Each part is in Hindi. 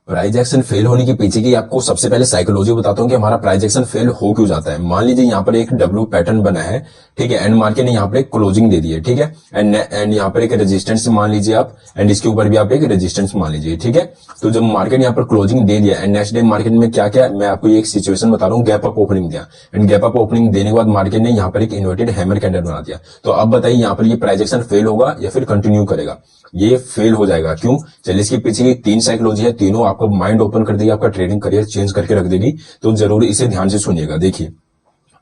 प्राइस एक्शन फेल होने के पीछे की आपको सबसे पहले साइकोलॉजी बताता हूँ कि हमारा प्राइस एक्शन फेल हो क्यों जाता है। मान लीजिए यहाँ पर एक डब्ल्यू पैटर्न बना है, ठीक है, एंड मार्केट ने यहाँ पर एक क्लोजिंग दे दी है, ठीक है, एंड यहाँ पर एक रेजिस्टेंस मान लीजिए आप, एंड इसके ऊपर भी आप एक रेजिस्टेंस मान लीजिए, ठीक है। तो जब मार्केट यहाँ पर क्लोजिंग दे दिया एंड नेक्स्ट डे मार्केट में क्या क्या, मैं आपको एक सिचुएशन बता रहा हूँ, गैप अप ओपनिंग दिया एंड गैप अप ओपनिंग देने के बाद मार्केट ने यहाँ पर एक इन्वर्टेड हैमर कैंडल बना दिया। तो अब बताइए यहाँ पर ये प्राइस एक्शन फेल होगा या फिर कंटिन्यू करेगा? ये फेल हो जाएगा। क्यों? चलिए इसके पीछे की तीन साइकोलॉजी है, तीनों आपको माइंड ओपन कर देगी, आपका ट्रेडिंग करियर चेंज करके रख देगी। तो जरूर इसे ध्यान से सुनिएगा। देखिए,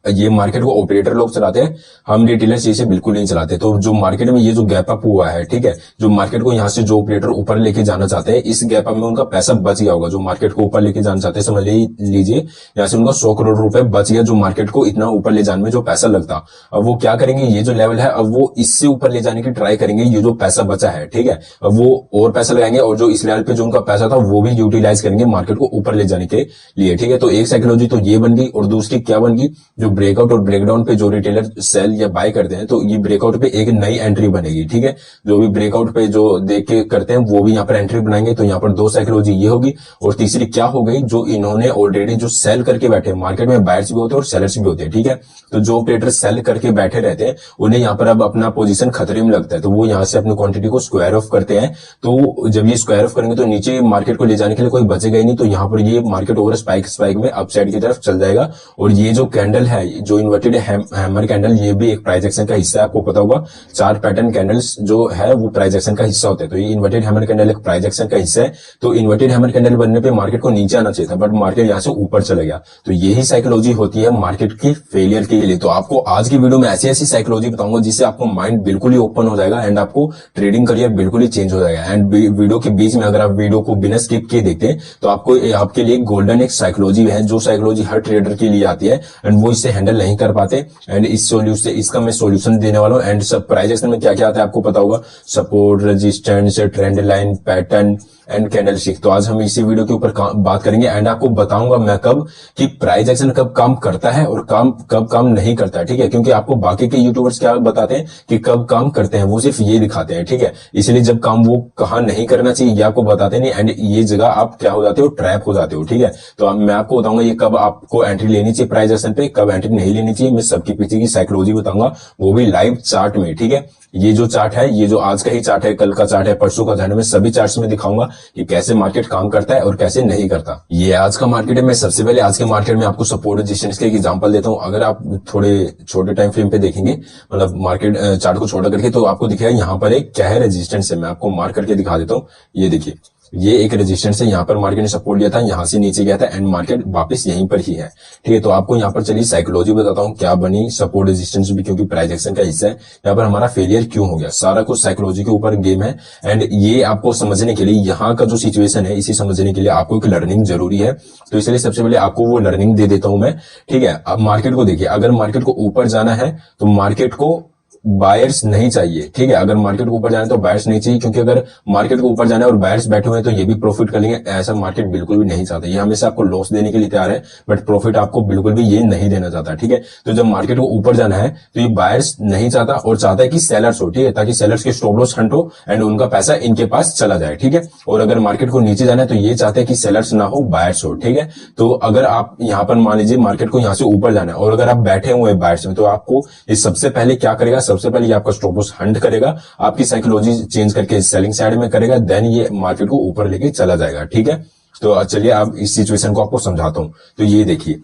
ये मार्केट को ऑपरेटर लोग चलाते हैं, हम रिटेलर्स इसे बिल्कुल नहीं चलाते। तो जो मार्केट में ये जो गैप अप हुआ है, ठीक है, जो मार्केट को यहाँ से जो ऑपरेटर ऊपर लेके जाना चाहते हैं, इस गैप अप में उनका पैसा बच गया होगा। जो मार्केट को ऊपर लेके जाना चाहते हैं, समझ लीजिए यहाँ से उनका 100 करोड़ रुपए बच गया, जो मार्केट को इतना ऊपर ले जाने में जो पैसा लगता। अब वो क्या करेंगे, ये जो लेवल है अब वो इससे ऊपर ले जाने की ट्राई करेंगे। ये जो पैसा बचा है, ठीक है, अब वो और पैसा लगाएंगे और जो इस लेवल पे जो उनका पैसा था वो भी यूटिलाइज करेंगे मार्केट को ऊपर ले जाने के लिए, ठीक है। तो एक साइकोलॉजी तो ये बन गई, और दूसरी क्या बन गई, जो ब्रेकआउट और ब्रेकडाउन पे जो रिटेलर सेल या बाय करते हैं, तो ये ब्रेकआउट पे एक नई एंट्री बनेगी, ठीक है। जो भी ब्रेकआउट पे जो देख के करते हैं वो भी यहाँ पर एंट्री बनाएंगे। तो यहाँ पर दो साइकोलॉजी ये होगी, और तीसरी क्या हो गई, जो इन्होंने ऑलरेडी जो सेल करके बैठे, मार्केट में बायर्स भी होते हैं और सेलर्स भी होते हैं, ठीक है। तो जो ऑपरेटर सेल करके बैठे रहते हैं उन्हें यहाँ पर अब अपना पोजीशन खतरे में लगता है, तो वो यहाँ से अपनी क्वांटिटी को स्क्वायर ऑफ करते हैं। तो जब ये स्क्वायर ऑफ करेंगे तो नीचे मार्केट को ले जाने के लिए कोई बचेगा ही नहीं। तो यहाँ पर ये मार्केट ओवर स्पाइक में अपसाइड की तरफ चल जाएगा। और ये जो कैंडल है, जो इन्वर्टेड हैमर कैंडल, ये भी एक प्राइस एक्शन का हिस्सा है। आपको पता होगा 4 पैटर्न कैंडल्स जो है वो प्राइस एक्शन का हिस्सा होते हैं। तो ये इन्वर्टेड हैमर कैंडल एक प्राइस एक्शन का हिस्सा है। तो इन्वर्टेड हैमर कैंडल बनने पे मार्केट को नीचे आना चाहिए था, बट मार्केट यहाँ से ऊपर चला गया। तो यही साइकोलॉजी होती है मार्केट की फेलियर के लिए। तो आपको आज की वीडियो में ऐसी ऐसी साइकोलॉजी बताऊंगा जिससे आपको माइंड बिल्कुल ही ओपन हो जाएगा एंड आपको ट्रेडिंग करियर बिल्कुल ही चेंज हो जाएगा। एंड वीडियो के बीच में अगर आप वीडियो को बिना स्किप किए देखते हैं तो आपको आपके लिए गोल्डन एक साइकोलॉजी है, जो साइकोलॉजी हर ट्रेडर के लिए आती है एंड वो इससे हैंडल नहीं कर पाते। एंड इसका मैं सॉल्यूशन देने वाला हूं। एंड सब प्राइस एक्शन में क्या क्या आता है आपको पता होगा, support, resistance, trend line, pattern and candlestick. तो आज हम इसी वीडियो के ऊपर बात करेंगे एंड आपको बताऊंगा मैं कब कि प्राइस एक्शन कब काम करता है और कब काम नहीं करता है, ठीक है। क्योंकि आपको बाकी के यूट्यूबर्स क्या बताते हैं कि कब काम करते हैं, वो सिर्फ ये दिखाते हैं, ठीक है। इसलिए जब काम वो कहाँ नहीं करना चाहिए ये आपको बताते नहीं, एंड ये जगह आप क्या हो जाते हो, ट्रैप हो जाते हो, ठीक है। तो मैं आपको बताऊंगा ये कब आपको एंट्री लेनी चाहिए प्राइस एक्शन पे, कब एंट्री नहीं लेनी चाहिए। मैं सबके पीछे की साइकोलॉजी बताऊंगा, वो भी लाइव चार्ट में, ठीक है। ये जो चार्ट है, ये जो आज का ही चार्ट है, कल का चार्ट है, परसों का चार्ट है, मैं सभी चार्ट्स में दिखाऊंगा कि कैसे मार्केट काम करता है और कैसे नहीं करता। ये आज का मार्केट है। मैं सबसे पहले आज के मार्केट में आपको सपोर्ट रेजिस्टेंस के एग्जांपल देता हूं। अगर आप थोड़े छोटे टाइम फ्रेम पे देखेंगे, मतलब मार्केट चार्ट को छोटा करके, तो आपको दिखेगा यहाँ पर एक क्या है, रेजिस्टेंस है। मैं आपको मार्क करके दिखा देता हूँ। ये देखिए, ये एक रेजिस्टेंस है, यहाँ पर मार्केट ने सपोर्ट लिया था, यहाँ से नीचे गया था एंड मार्केट वापस यहीं पर ही है, ठीक है। तो आपको यहाँ पर चलिए साइकोलॉजी बताता हूँ क्या बनी, सपोर्ट रेजिस्टेंस भी, क्योंकि प्राइस एक्शन का हिस्सा है। यहाँ पर हमारा फेलियर क्यों हो गया, सारा कुछ साइकोलॉजी के ऊपर गेम है। एंड ये आपको समझने के लिए, यहाँ का जो सिचुएशन है, इसे समझने के लिए आपको एक लर्निंग जरूरी है। तो इसलिए सबसे पहले आपको वो लर्निंग दे देता हूं मैं, ठीक है। अब मार्केट को देखिए, अगर मार्केट को ऊपर जाना है तो मार्केट को बायर्स नहीं चाहिए, ठीक है। अगर मार्केट को ऊपर जाना है तो बायर्स नहीं चाहिए, क्योंकि अगर मार्केट को ऊपर जाना है और बायर्स बैठे हुए हैं तो ये भी प्रॉफिट कर लेंगे। ऐसा मार्केट बिल्कुल भी नहीं चाहता। ये हमेशा आपको लॉस देने के लिए तैयार है, बट प्रॉफिट आपको बिल्कुल भी ये नहीं देना चाहता, ठीक है। तो जब मार्केट को ऊपर जाना है तो ये बायर्स नहीं चाहता और चाहता है कि सेलर्स हो, ठीक है, ताकि सेलर्स के स्टॉप लॉस हंट हो एंड उनका पैसा इनके पास चला जाए, ठीक है। और अगर मार्केट को नीचे जाना है तो ये चाहते हैं कि सेलर्स ना हो, बायर्स हो, ठीक है। तो अगर आप यहाँ पर मान लीजिए मार्केट को यहाँ से ऊपर जाना है और अगर आप बैठे हुए हैं बायर्स में, तो आपको ये सबसे पहले क्या करेगा, सबसे पहले ये आपका स्टॉप लॉस हंट करेगा, आपकी साइकोलॉजी चेंज करके सेलिंग साइड में करेगा, देन ये मार्केट को ऊपर लेके चला जाएगा, ठीक है। तो चलिए अब इस सिचुएशन को आपको समझाता हूं। तो ये देखिए,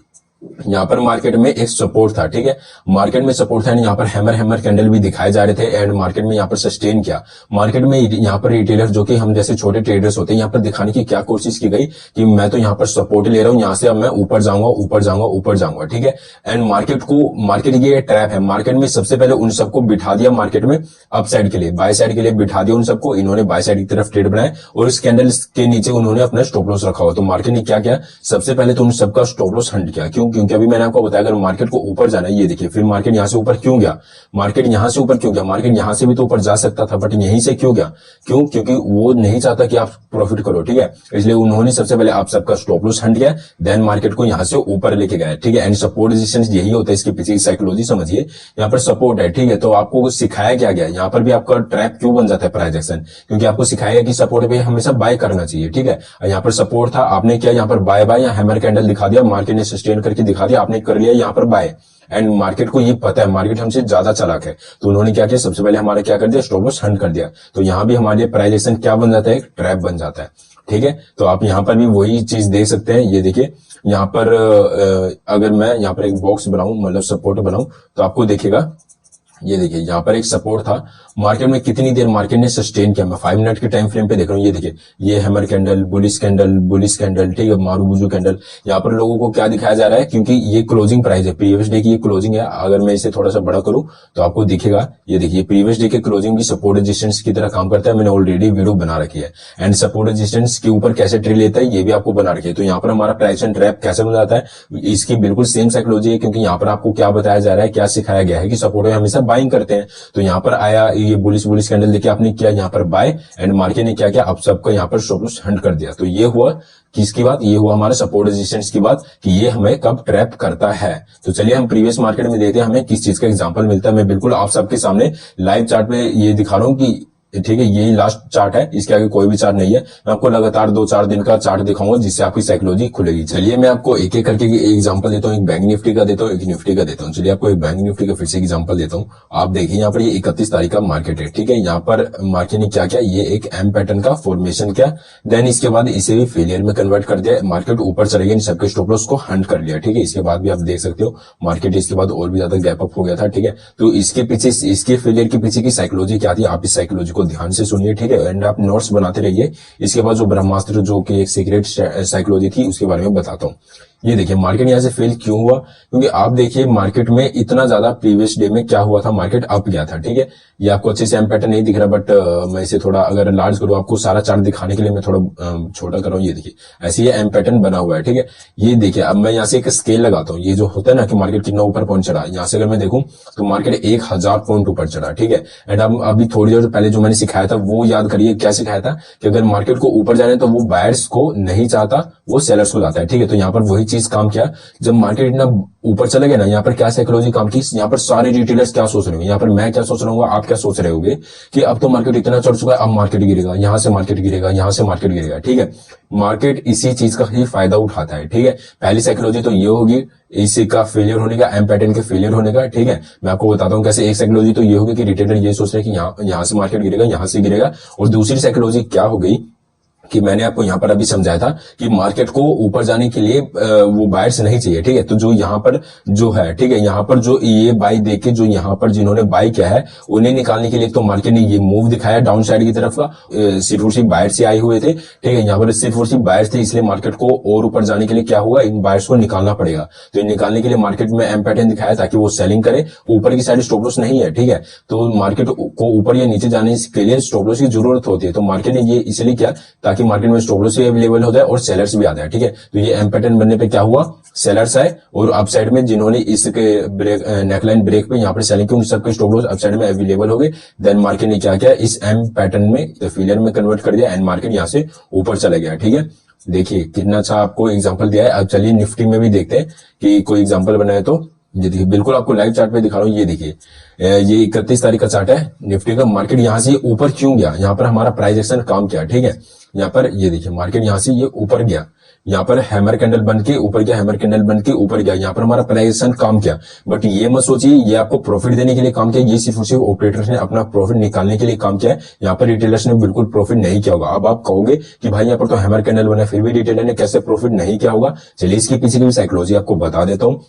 यहाँ पर मार्केट में एक सपोर्ट था, ठीक है, मार्केट में सपोर्ट था, यहाँ पर हैमर कैंडल भी दिखाए जा रहे थे एंड मार्केट में यहाँ पर सस्टेन किया। मार्केट में यहाँ पर रिटेलर जो कि हम जैसे छोटे ट्रेडर्स होते हैं, यहाँ पर दिखाने की क्या कोशिश की गई कि मैं तो यहाँ पर सपोर्ट ले रहा हूँ, यहाँ से अब मैं ऊपर जाऊंगा, ऊपर जाऊंगा, ऊपर जाऊंगा, ठीक है। एंड मार्केट ये ट्रैप है। मार्केट में सबसे पहले उन सबको बिठा दिया, मार्केट में अप साइड के लिए, बाय साइड के लिए बिठा दिया उन सबको, इन्होंने बाय साइड की तरफ ट्रेड बनाए और इस कैंडल के नीचे उन्होंने अपना स्टॉप लॉस रखा हुआ। तो मार्केट ने क्या किया, सबसे पहले तो उन सबका स्टॉप लॉस हंट किया। क्यों क्यों? क्योंकि अभी मैंने आपको बताया अगर मार्केट को ऊपर जाना है, ये देखिए फिर मार्केट यहाँ से ऊपर क्यों गया, मार्केट यहाँ से ऊपर क्यों गया, मार्केट यहाँ से भी तो ऊपर जा सकता था बट यहीं से क्यों गया, क्यों? क्योंकि वो नहीं चाहता कि आप प्रॉफिट करो, ठीक है, इसलिए उन्होंने सबसे पहले आप सबका स्टॉप लॉस हंट किया, देन मार्केट को यहाँ से ऊपर लेके गया, ठीक है। एंड सपोर्ट रेजिस्टेंस यही होता है, इसके पीछे की साइकोलॉजी समझिए। यहाँ पर सपोर्ट है, ठीक है, तो आपको सिखाया क्या गया, यहाँ पर भी आपका ट्रैप क्यों बन जाता है प्राइस एक्शन, क्योंकि आपको सिखाया गया कि सपोर्ट पे हमेशा बाय करना चाहिए, ठीक है। यहाँ पर सपोर्ट था, आपने क्या यहाँ पर बाय बाय या हैमर कैंडल दिखा दिया, मार्केट ने सस्टेन करके दिखा दिया, आपने कर लिया यहाँ पर बाय। एंड मार्केट को ये पता है मार्केट हमसे ज्यादा चालाक है, तो उन्होंने क्या किया, सबसे पहले हमारा क्या कर दिया, स्टॉप लॉस हंट कर दिया। तो यहाँ भी हमारे लिए प्राइस एक्शन क्या बन जाता है, एक ट्रैप बन जाता है, ठीक है। तो आप यहाँ पर भी वही चीज देख सकते हैं। ये देखिए यहाँ पर अगर मैं यहाँ पर एक बॉक्स बनाऊं, मतलब सपोर्ट बनाऊं, तो आपको देखेगा, ये देखिए यहाँ पर एक सपोर्ट था, मार्केट में कितनी देर मार्केट ने सस्टेन किया, मैं 5 मिनट के टाइम फ्रेम पे देख रहा हूँ। ये देखिए ये हैमर कैंडल, बुलिश कैंडल, ठीक है, मारूबुजू कैंडल। यहाँ पर लोगों को क्या दिखाया जा रहा है, क्योंकि ये क्लोजिंग प्राइस है, प्रीवियस डे की ये क्लोजिंग है। अगर मैं इसे थोड़ा सा बड़ा करूं तो आपको दिखेगा, ये देखिए प्रीवियस डे के क्लोजिंग भी सपोर्ट रेजिस्टेंस की तरह काम करता है। मैंने ऑलरेडी वीडियो बना रखी है। एंड सपोर्ट रेजिस्टेंस के ऊपर कैसे ट्रेड लेता है ये भी आपको बना रखी है। तो यहाँ पर हमारा प्राइस एंड ट्रैप कैसे बन जाता है, इसकी बिल्कुल सेम साइकोलॉजी है, क्योंकि यहाँ पर आपको क्या बताया जा रहा है, क्या सिखाया गया है कि सपोर्ट में हमेशा बाइंग करते हैं। तो यहाँ पर आया ये बुलिश कैंडल देखिए, आपने किया यहाँ पर बाय, एंड मार्केट ने क्या किया, आप सबको यहाँ पर स्टॉप लॉस हंट कर दिया। तो ये हुआ किसकी बात, ये हुआ हमारे सपोर्ट रेजिस्टेंस की बात, कि ये हमें कब ट्रैप करता है। तो चलिए हम प्रीवियस मार्केट में देखते हैं हमें किस चीज का एग्जांपल मिलता है। मैं बिल्कुल आप सबके सामने लाइव चार्ट में ये दिखा रहा हूँ कि ठीक है, यही लास्ट चार्ट है, इसके आगे कोई भी चार्ट नहीं है। मैं आपको लगातार 2-4 दिन का चार्ट दिखाऊंगा जिससे आपकी साइकोलॉजी खुलेगी। चलिए मैं आपको एक एक करके एग्जांपल देता हूँ, एक बैंक निफ्टी का देता हूँ, एक निफ्टी का देता हूँ। चलिए आपको एक बैंक निफ्टी का फिर से एग्जांपल देता हूँ। आप देखिए यहाँ पर ये 31 तारीख का मार्केट है, ठीक है। यहाँ पर मार्केट ने क्या किया, ये एक एम पैटर्न का फॉर्मेशन किया, देन इसके बाद इसे भी फेलियर में कन्वर्ट कर दिया, मार्केट ऊपर चले गया, इन सबके स्टॉप लॉस को हंट कर लिया, ठीक है। इसके बाद भी आप देख सकते हो मार्केट इसके बाद और भी ज्यादा गैप अप हो गया था, ठीक है। तो इसके पीछे, इसके फेलियर के पीछे की साइकोलॉजी क्या थी, आप इस साइकोलॉजी को ध्यान से सुनिए, ठीक है। एंड आप नोट्स बनाते रहिए। इसके बाद जो ब्रह्मास्त्र जो कि एक सीक्रेट साइकोलॉजी थी उसके बारे में बताता हूँ। ये देखिए मार्केट यहाँ से फेल क्यों हुआ, क्योंकि आप देखिए मार्केट में इतना ज्यादा प्रीवियस डे में क्या हुआ था, मार्केट अप गया था, ठीक है। ये आपको अच्छे से एम पैटर्न नहीं दिख रहा, बट मैं इसे थोड़ा अगर लार्ज करूँ, आपको सारा चार्ट दिखाने के लिए मैं थोड़ा छोटा कर रहा हूँ। ये देखिए ऐसे ये एम पैटर्न बना हुआ है, ठीक है। ये देखिए अब मैं यहाँ से एक स्केल लगाता हूँ, ये जो होता है ना कि मार्केट कितना ऊपर पहुंच चढ़ा, यहाँ से अगर मैं देखूं तो मार्केट 1000 पॉइंट ऊपर चढ़ा, ठीक है। एंड अब अभी थोड़ी देर पहले जो मैंने सिखाया था वो याद करिए, क्या सिखाया था कि अगर मार्केट को ऊपर जाने तो वो बायर्स को नहीं चाहता, वो सेलर्स को जाता है, ठीक है। तो यहाँ पर वही चीज काम किया, जब मार्केट इतना ऊपर चले गए ना, यहाँ पर क्या साइकोलॉजी काम की, यहाँ पर सारे रिटेलर्स क्या सोच रहे होंगे, यहाँ पर मैं क्या सोच रहा हूँ, आप क्या सोच रहे होंगे कि अब तो मार्केट इतना चढ़ चुका है, अब मार्केट गिरेगा, यहाँ से मार्केट गिरेगा, यहाँ से मार्केट गिरेगा, ठीक है। मार्केट इसी चीज का ही फायदा उठाता है, ठीक है। पहली साइकोलॉजी तो ये होगी इसी का फेलियर होने का, एम पैटर्न के फेलियर होने का, ठीक है। मैं आपको बताता हूँ कैसे। एक साइकोलॉजी तो ये होगी कि रिटेलर ये सोच रहे हैं कि यहाँ से मार्केट गिरेगा, यहाँ से गिरेगा। और दूसरी साइकोलॉजी क्या हो गई कि मैंने आपको यहाँ पर अभी समझाया था कि मार्केट को ऊपर जाने के लिए वो बायर्स नहीं चाहिए, ठीक है। तो जो यहाँ पर जो है, ठीक है, यहाँ पर जो ये बाई देके जो यहाँ पर जिन्होंने बाई किया है उन्हें निकालने के लिए तो मार्केट ने ये मूव दिखाया डाउन साइड की तरफ का, सिर्फ और सिर्फ बायर्स से आए हुए थे, ठीक है। यहाँ पर सिर्फ और सिर्फ बायर्स थे, इसलिए मार्केट को और ऊपर जाने के लिए क्या हुआ, इन बायर्स को निकालना पड़ेगा। तो निकालने के लिए मार्केट में एम पैटर्न दिखाया ताकि वो सेलिंग करे, ऊपर की साइड स्टॉप लॉस नहीं है, ठीक है। तो मार्केट को ऊपर या नीचे जाने के लिए स्टॉप लॉस की जरूरत होती है, तो मार्केट ने ये इसलिए किया ताकि मार्केट में स्टॉप लॉस अवेलेबल हो जाए और सेलर्स भी आ जाए, ठीक है। तो ये एम पैटर्न बनने पे क्या हुआ, सेलर्स आए और अप साइड में जिन्होंने इसके ब्रेक नेकलाइन ब्रेक पे यहाँ पर सेलिंग की, उन सबके स्टॉप लॉस अप साइड में अवेलेबल हो गए। देन मार्केट ने क्या किया, इस एम पैटर्न में फेलियर में कन्वर्ट कर दिया एंड मार्केट यहाँ से ऊपर चला गया, ठीक है। देखिए कितना अच्छा आपको एग्जांपल दिया है। अब चलिए निफ्टी में भी देखते हैं कि कोई एग्जांपल बनाए तो। ये देखिए बिल्कुल आपको लाइव चार्ट पे दिखा रहा हूँ। ये देखिए ये 31 तारीख का चार्ट है निफ्टी का। मार्केट यहाँ से ऊपर क्यों गया, यहाँ पर हमारा प्राइस एक्शन काम किया, ठीक है। यहाँ पर ये देखिए मार्केट यहाँ से ये ऊपर गया, यहाँ पर हैमर कैंडल बन के ऊपर गया, हैमर कैंडल बन के ऊपर गया, यहाँ पर हमारा प्राइस एक्शन काम किया। बट ये मत सोचिए ये आपको प्रॉफिट देने के लिए काम किया, ये सिर्फ और सिर्फ ऑपरेटर्स ने अपना प्रॉफिट निकालने के लिए काम किया है। यहाँ पर रिटेलर्स ने बिल्कुल प्रॉफिट नहीं किया होगा। अब आप कहोगे कि भाई यहाँ पर तो हैमर कैंडल बना, फिर भी रिटेलर ने कैसे प्रॉफिट नहीं किया होगा। चलिए इसके पीछे की भी साइकोलॉजी आपको बता देता हूँ।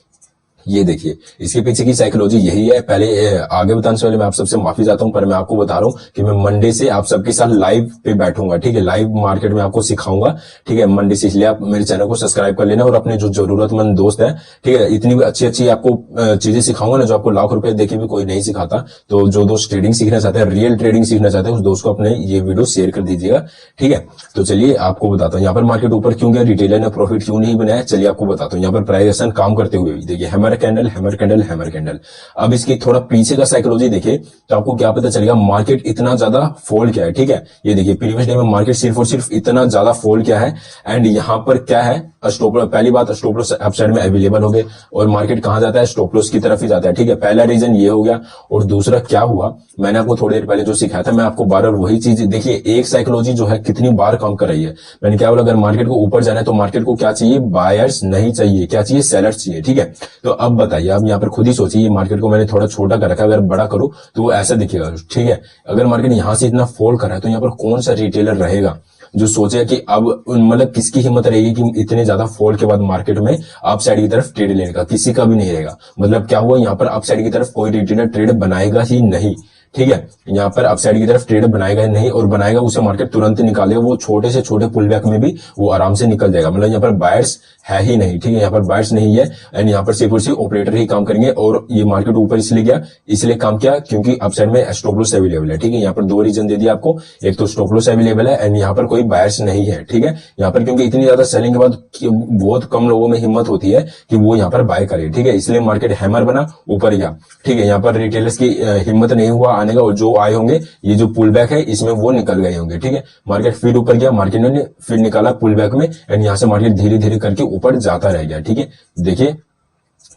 ये देखिए, इसके पीछे की साइकोलॉजी यही है। पहले आगे बताने से पहले मैं आप सबसे माफी चाहता हूं, पर मैं आपको बता रहा हूं कि मैं मंडे से आप सबके साथ लाइव पे बैठूंगा, ठीक है, लाइव मार्केट में आपको सिखाऊंगा, ठीक है, मंडे से। इसलिए आप मेरे चैनल को सब्सक्राइब कर लेना और अपने जो जरूरतमंद दोस्त है, ठीक है, इतनी अच्छी अच्छी आपको चीजें सिखाऊंगा ना, जो आपको लाख रुपए देके भी कोई नहीं सिखाता। तो जो दोस्त ट्रेडिंग सीखना चाहते हैं, रियल ट्रेडिंग सीखना चाहते हैं, उस दोस्त को अपने ये वीडियो शेयर कर दीजिएगा, ठीक है। तो चलिए आपको बताता हूँ यहाँ पर मार्केट ऊपर क्यों गया, रिटेलर ने प्रॉफिट क्यों नहीं बनाया, चलिए आपको बताता हूँ। यहाँ पर प्राइस एक्शन काम करते हुए देखिए, hammer candle, hammer candle, hammer candle. अब इसकी थोड़ा पीछे का साइकोलॉजी देखिए तो आपको क्या पता चलेगा मार्केट इतना ज्यादा फॉल क्या है, ठीक है। ये देखिए प्रीवियस डे में मार्केट सिर्फ और सिर्फ इतना ज्यादा फॉल क्या है, एंड यहाँ पर क्या है, स्टॉप लॉस। पहली बात, स्टॉप लॉस अपसाइड में अवेलेबल हो गए और मार्केट कहां जाता है, स्टॉप लॉस की तरफ ही जाता है, ठीक है। पहला रीजन ये हो गया। और दूसरा क्या हुआ, मैंने आपको थोड़ी देर पहले जो सिखाया था, मैं आपको बार बार वही चीज देखिए, एक साइकोलॉजी जो है कितनी बार काम कर रही है। मैंने क्या बोला, अगर मार्केट को ऊपर जाना है तो मार्केट को क्या चाहिए, बायर्स नहीं चाहिए, क्या चाहिए, सेलर्स चाहिए, ठीक है। तो अब बताइए, अब यहाँ पर खुद ही सोचिए, मार्केट को मैंने थोड़ा छोटा कर रखा है, अगर बड़ा करूं तो वो ऐसा दिखेगा, ठीक है। अगर मार्केट यहां से इतना फॉल कर रहा है तो यहाँ पर कौन सा रिटेलर रहेगा जो सोचे कि अब मतलब किसकी हिम्मत रहेगी कि इतने ज्यादा फॉल के बाद मार्केट में अप साइड की तरफ ट्रेड लेने का, किसी का भी नहीं रहेगा। मतलब क्या हुआ, यहाँ पर अप साइड की तरफ कोई रिटेलर ट्रेड बनाएगा ही नहीं, ठीक है। यहाँ पर अपसाइड की तरफ ट्रेड बनाएगा नहीं, और बनाएगा उसे मार्केट तुरंत निकालेगा, वो छोटे से छोटे पुल बैक में भी वो आराम से निकल जाएगा। मतलब यहाँ पर बायर्स है ही नहीं, ठीक है, यहाँ पर बायर्स नहीं है, एंड यहाँ पर सिर्फ और सिर्फ ऑपरेटर ही काम करेंगे। और ये मार्केट ऊपर इसलिए गया, इसलिए काम किया क्योंकि अपसाइड में स्टॉप लॉस अवेलेबल है, ठीक है। यहाँ पर दो रीजन दे दिया आपको, एक तो स्टॉप लॉस अवेलेबल है, एंड यहाँ पर कोई बायर्स नहीं है, ठीक है। यहाँ पर क्योंकि इतनी ज्यादा सेलिंग के बाद बहुत कम लोगों में हिम्मत होती है कि वो यहाँ पर बाय करे, ठीक है, इसलिए मार्केट हैमर बना, ऊपर गया, ठीक है। यहाँ पर रिटेलर्स की हिम्मत नहीं हुआ आने का, और जो आए होंगे, ये जो पुल बैक है इसमें वो निकल गए होंगे, ठीक है। मार्केट फिर ऊपर गया, मार्केट ने फिर निकाला पुल बैक में, एंड यहां से मार्केट धीरे धीरे करके ऊपर जाता रह गया, ठीक है। देखिए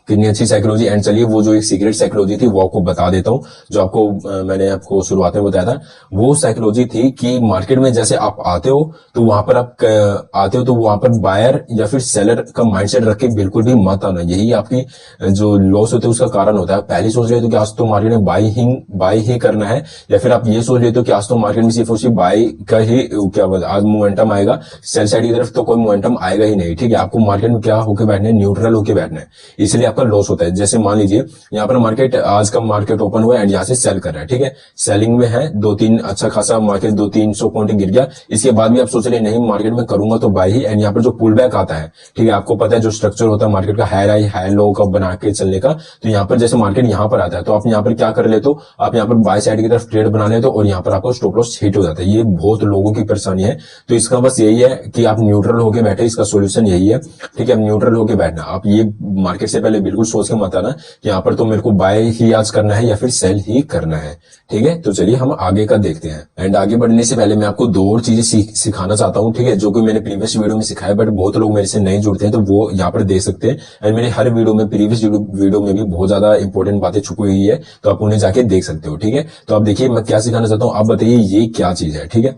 कितनी अच्छी साइकोलॉजी। एंड चलिए वो जो एक सीक्रेट साइकोलॉजी थी वो आपको बता देता हूं, जो आपको मैंने आपको शुरुआत में बताया था। वो साइकोलॉजी थी कि मार्केट में जैसे आप आते हो तो वहां पर आप आते हो तो वहां पर बायर या फिर सेलर का माइंडसेट रख के बिल्कुल भी मत आना, यही आपकी जो लॉस होते है उसका कारण होता है। पहले सोच रहे हो कि आज तो मार्केट में बाय ही करना है, या फिर आप ये सोच लेते हो कि आज तो मार्केट में सिर्फ और सिर्फ बाय का ही क्या आज मोमेंटम आएगा, सेल साइड की तरफ तो कोई मोमेंटम आएगा ही नहीं, ठीक है। आपको मार्केट में क्या होकर बैठना है, न्यूट्रल होकर बैठना है, इसलिए आपका लॉस होता है। जैसे मान लीजिए यहाँ पर मार्केट, आज का मार्केट ओपन हुआ एंड यहाँ से सेल कर रहा है, ठीक है, सेलिंग में है, दो तीन अच्छा खासा मार्केट 200-300 पॉइंट गिर गया। इसके बाद भी आप सोच रहे नहीं मार्केट में करूंगा तो बाय ही, एंड यहाँ पर जो पुल बैक आता है, ठीक है, आपको पता है जो स्ट्रक्चर होता है मार्केट का, हाई लो का बना के चलने का। तो यहाँ पर जैसे मार्केट यहाँ पर आता है तो आप यहाँ पर क्या कर लेते हो, आप यहाँ पर बाय साइड की तरफ ट्रेड बना लेते हो, और यहाँ पर आपको स्टॉप लॉस हिट हो जाता है। ये बहुत लोगों की परेशानी है, तो इसका बस यही है कि आप न्यूट्रल होकर बैठे, इसका सोल्यूशन यही है, ठीक है। न्यूट्रल होकर बैठना, आप ये मार्केट से पहले बिल्कुल सोच के मत आना कि यहाँ पर तो मेरे को बाय ही आज करना है या फिर सेल ही करना है, ठीक है। तो चलिए हम आगे का देखते हैं। एंड आगे बढ़ने से पहले मैं आपको दो और चीजें सिखाना चाहता हूँ, ठीक है, जो कि मैंने प्रीवियस वीडियो में सिखाया, बट बहुत लोग मेरे से नहीं जुड़ते हैं, तो वो यहाँ पर देख सकते हैं। एंड मेरे हर वीडियो में, प्रीवियस वीडियो में भी बहुत ज्यादा इंपॉर्टेंट बातें छुपी हुई है, तो आप उन्हें जाके देख सकते हो, ठीक है। तो आप देखिए मैं क्या सिखाना चाहता हूँ, आप बताइए ये क्या चीज है, ठीक है।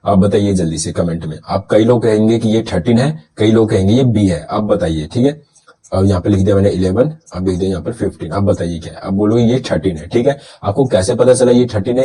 आप बताइए जल्दी से कमेंट में। आप कई लोग कहेंगे कि ये 13 है, कई लोग कहेंगे ये B है, आप बताइए, ठीक है। अब यहाँ पे लिख दिया मैंने 11, अब लिख दिया यहाँ पर 15। अब बताइए क्या है, अब बोलोगे ये 13 है, ठीक है। आपको कैसे पता चला ये 13 है,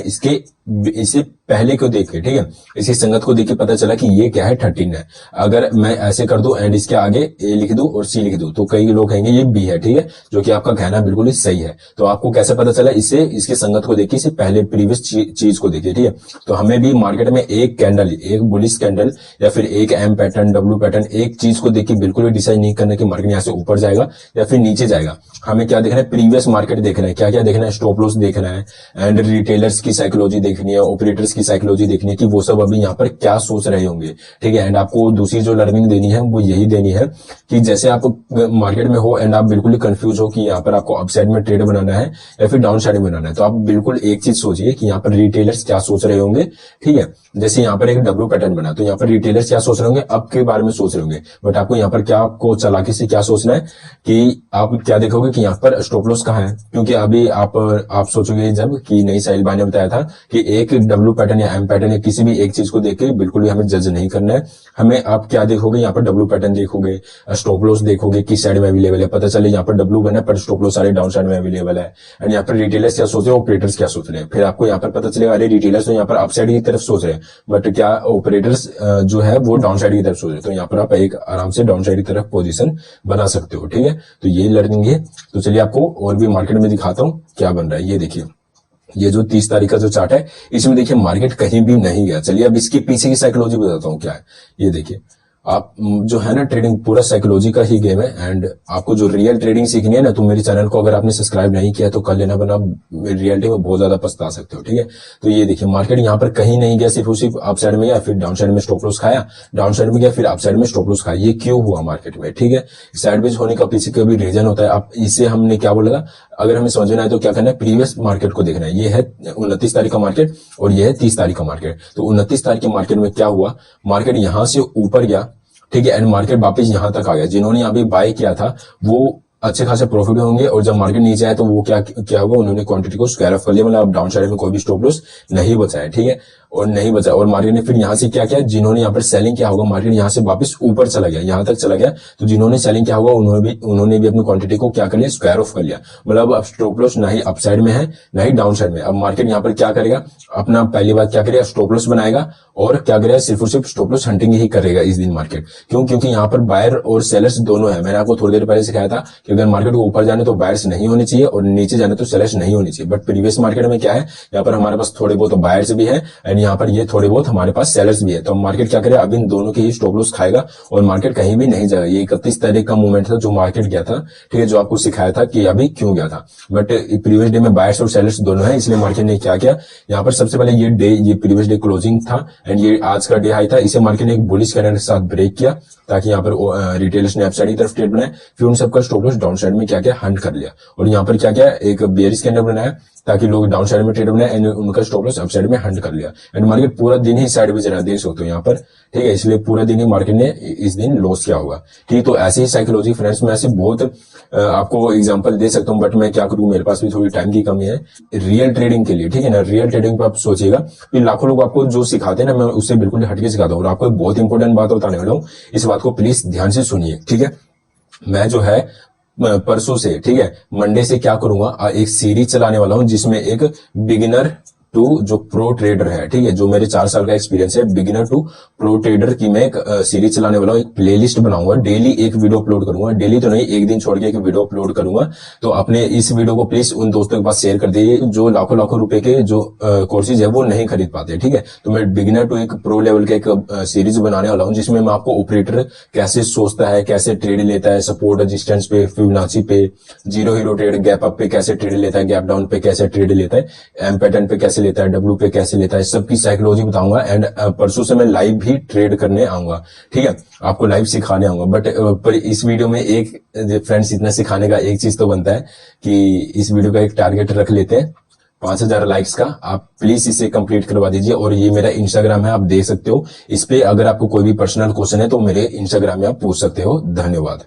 इसे पहले क्यों देख के, ठीक है, इसी संगत को देख के पता चला कि ये क्या है, 13 है। अगर मैं ऐसे कर दूं एंड इसके आगे A लिख दूं और C लिख दूं तो कई लोग कहेंगे ये B है, ठीक है, जो कि आपका कहना बिल्कुल ही सही है। तो आपको कैसे पता चला, इसके संगत को देखिए, इसे पहले प्रीवियस चीज को देखिए, ठीक है। तो हमें भी मार्केट में एक कैंडल, एक बुलिश कैंडल या फिर एक M पैटर्न, W पैटर्न, एक चीज को देख के बिल्कुल भी डिसाइड नहीं करना कि मार्केट यहाँ से ऊपर जाएगा या फिर नीचे जाएगा। हमें क्या देखना है, प्रीवियस मार्केट देखना है, क्या क्या देखना है, स्टॉप लॉस देखना है, एंड रिटेलर्स की साइकोलॉजी देखनी है, ऑपरेटर्स की साइकोलॉजी देखनी है कि वो सब अभी यहाँ पर क्या सोच रहे होंगे, ठीक है। एंड आपको दूसरी जो लर्निंग देनी है वो यही देनी है कि जैसे आप मार्केट में हो एंड आप बिल्कुल ही कंफ्यूज हो कि यहाँ पर आपको अप साइड में ट्रेड बनाना है या फिर डाउन साइड में बनाना है, तो आप बिल्कुल एक चीज सोचिए कि यहाँ पर रिटेलर्स क्या सोच रहे होंगे, ठीक है। जैसे यहाँ पर एक W पैटर्न बना, तो यहाँ पर रिटेलर्स क्या सोच रहे होंगे, अब के बारे में सोच रहे होंगे, बट आपको यहाँ पर क्या, आपको चालाकी से क्या सोचना है कि आप क्या देखोगे कि यहाँ पर स्टॉप लॉस कहाँ है। क्योंकि अभी आप सोचोगे जब कि नहीं, साहिल भाई ने बताया था कि एक W पैटर्न या M पैटर्न या किसी भी एक चीज को देख के बिल्कुल भी हमें जज नहीं करना है। हमें आप क्या देखोगे, यहाँ पर W पैटर्न देखोगे, स्टॉप लॉस देखोगे किस साइड में अवेलेबल है, पता चले यहाँ पर W बना पर स्टॉप लॉस सारे डाउन साइड में अवेलेबल है। एंड यहाँ पर रिटेलर्स क्या सोच रहे हैं, ऑपरेटर्स क्या सोच रहे हैं, फिर आपको यहाँ पर पता चलेगा अरे रिटेलर्स तो यहाँ पर अप साइड की तरफ सोच रहे हैं, बट क्या ऑपरेटर्स जो है वो डाउन साइड की तरफ सोच रहे हैं, तो यहाँ पर आप एक आराम से डाउन साइड की तरफ पोजीशन बना सकते हो। सकते हो। ठीक है, तो ये लर्निंग है। तो चलिए आपको और भी मार्केट में दिखाता हूँ क्या बन रहा है। ये देखिए, ये जो 30 तारीख का जो चार्ट है, इसमें देखिए मार्केट कहीं भी नहीं गया। चलिए अब इसके पीछे की साइकोलॉजी बताता हूँ क्या है। ये देखिए, आप जो है ना, ट्रेडिंग पूरा साइकोलॉजी का ही गेम है। एंड आपको जो रियल ट्रेडिंग सीखनी है ना, तो मेरे चैनल को अगर आपने सब्सक्राइब नहीं किया तो कर लेना, वरना रियलिटी में बहुत ज्यादा पछता सकते हो। ठीक है, तो ये देखिए, मार्केट यहाँ पर कहीं नहीं गया, सिर्फ और सिर्फ अप साइड में गया, फिर डाउन साइड में स्टॉप लॉस खाया, डाउन साइड में गया, फिर अप साइड में स्टॉप लॉस खाया। ये क्यों हुआ मार्केट में? ठीक है, साइडवेज होने का पीछे का भी रीजन होता है। आप इससे हमने क्या बोला था, अगर हमें समझना है तो क्या करना है, प्रीवियस मार्केट को देखना है। ये है 29 तारीख का मार्केट और ये है 30 तारीख का मार्केट। तो 29 तारीख के मार्केट में क्या हुआ, मार्केट यहां से ऊपर गया, ठीक है, एंड मार्केट वापस यहां तक आ गया। जिन्होंने यहाँ पे बाय किया था वो अच्छे खासे प्रॉफिट होंगे, और जब मार्केट नीचे आया तो वो क्या हुआ, उन्होंने क्वांटिटी को स्क्वायर ऑफ कर लिया, मतलब डाउन साइड में कोई भी स्टॉप लॉस नहीं बचा है। ठीक है, और नहीं बचा, और मार्केट ने फिर यहां से क्या किया, जिन्होंने यहाँ पर सेलिंग किया होगा, मार्केट यहां से वापस ऊपर चला गया, यहां तक चला गया, तो जिन्होंने सेलिंग किया होगा उन्होंने भी अपनी क्वांटिटी को क्या कर लिया, स्क्वायर ऑफ कर लिया। मतलब अब स्टॉप लॉस ना ही अप साइड में है ना ही डाउन साइड में। अब मार्केट यहाँ पर क्या करेगा, अपना पहली बात क्या करेगा, स्टॉप लॉस बनाएगा, और क्या करेगा, सिर्फ और सिर्फ स्टॉप लॉस हंटिंग ही करेगा इस दिन मार्केट। क्यों? क्योंकि यहाँ पर बायर और सेलर्स दोनों है। मैंने आपको थोड़ी देर पहले सिखाया था कि अगर मार्केट को ऊपर जाने तो बायर्स नहीं होने चाहिए और नीचे जाने तो सेलर्स नहीं होनी चाहिए। बट प्रीवियस मार्केट में क्या है, यहाँ पर हमारे पास थोड़े बहुत बायर्स भी है एंड यहाँ पर ये थोड़े बहुत हमारे पास सेलर्स भी है। तो मार्केट क्या करे, अब इन दोनों के ही स्टॉप लॉस खाएगा और मार्केट कहीं भी नहीं जाएगा। ये 31 तारीख का मूवमेंट था जो मार्केट गया था, ठीक है, जो आपको सिखाया था कि अभी क्यों गया था। बट प्रीवियस डे में बायर्स और सेलर्स दोनों है, इसलिए मार्केट ने क्या किया, यहाँ पर सबसे पहले ये प्रीवियस डे क्लोजिंग था एंड ये आज का डे हाई था, इसे मार्केट ने एक बुलिश कैंडल के साथ ब्रेक किया ताकि यहाँ पर रिटेलर्स ने अपसाइड की तरफ ट्रेड बनाए, फिर उन सबका स्टॉप लॉस डाउन साइड में क्या किया, हंट कर लिया, और यहाँ पर क्या किया, एक बेयरिश कैंडल बनाया ताकि लोग डाउन साइड में ट्रेड बनाए एंड उनका स्टॉप लॉस अप साइड में हंट कर लिया। एंड मार्केट पूरा दिन ही साइड में देख सकते हो यहाँ पर, ठीक है, इसलिए पूरा दिन ही मार्केट ने इस दिन लॉस किया होगा। ठीक, तो ऐसी ही साइकोलॉजी फ्रेंड्स, मैं ऐसे बहुत आपको एग्जांपल दे सकता हूँ, बट मैं क्या करूँ, मेरे पास भी थोड़ी टाइम की कमी है रियल ट्रेडिंग के लिए। ठीक है ना, रियल ट्रेडिंग पे आप सोचिएगा कि लाखों लोग आपको जो सिखाते हैं ना, मैं उससे बिल्कुल हटके सिखाता हूँ। और आपको एक बहुत इंपॉर्टेंट बात बताने वाला हूँ, इस बात को प्लीज ध्यान से सुनिए। ठीक है, मैं जो है परसों से, ठीक है, मंडे से क्या करूंगा, एक सीरीज चलाने वाला हूं जिसमें एक बिगिनर टू जो प्रो ट्रेडर है, ठीक है, जो मेरे 4 साल का एक्सपीरियंस है, बिगिनर टू प्रो ट्रेडर की मैं एक सीरीज चलाने वाला हूँ। एक प्लेलिस्ट बनाऊंगा, डेली एक वीडियो अपलोड करूंगा, डेली तो नहीं, एक दिन छोड़ के एक वीडियो अपलोड करूंगा। तो अपने इस वीडियो को प्लीज उन दोस्तों के पास शेयर कर दीजिए जो लाखों लाखों रुपए के जो कोर्सेज है वो नहीं खरीद पाते। ठीक है, तो मैं बिगिनर टू एक प्रो लेवल का एक सीरीज बनाने वाला हूँ जिसमें मैं आपको ऑपरेटर कैसे सोचता है, कैसे ट्रेड लेता है, सपोर्ट रेजिस्टेंस पे, फिबोनाची पे, zero hero trade, gap up पे कैसे ट्रेड लेता है, गैप डाउन पे कैसे ट्रेड लेता है, एम पैटर्न पे कैसे लेता है, डब्ल्यू पे कैसे लेता है, सबकी साइकोलॉजी बताऊंगा। एंड परसों से मैं लाइव भी ट्रेड करने आऊंगा, ठीक है, आपको लाइव सिखाने आऊंगा। बट पर इस वीडियो में एक फ्रेंड्स, इतना सिखाने का एक चीज तो बनता है कि इस वीडियो का एक टारगेट रख लेते हैं 5000 लाइक्स का। आप प्लीज इसे कंप्लीट करवा दीजिए। और ये मेरा इंस्टाग्राम है, आप देख सकते हो, इस पे अगर आपको कोई भी पर्सनल क्वेश्चन है तो मेरे इंस्टाग्राम में आप पूछ सकते हो। धन्यवाद।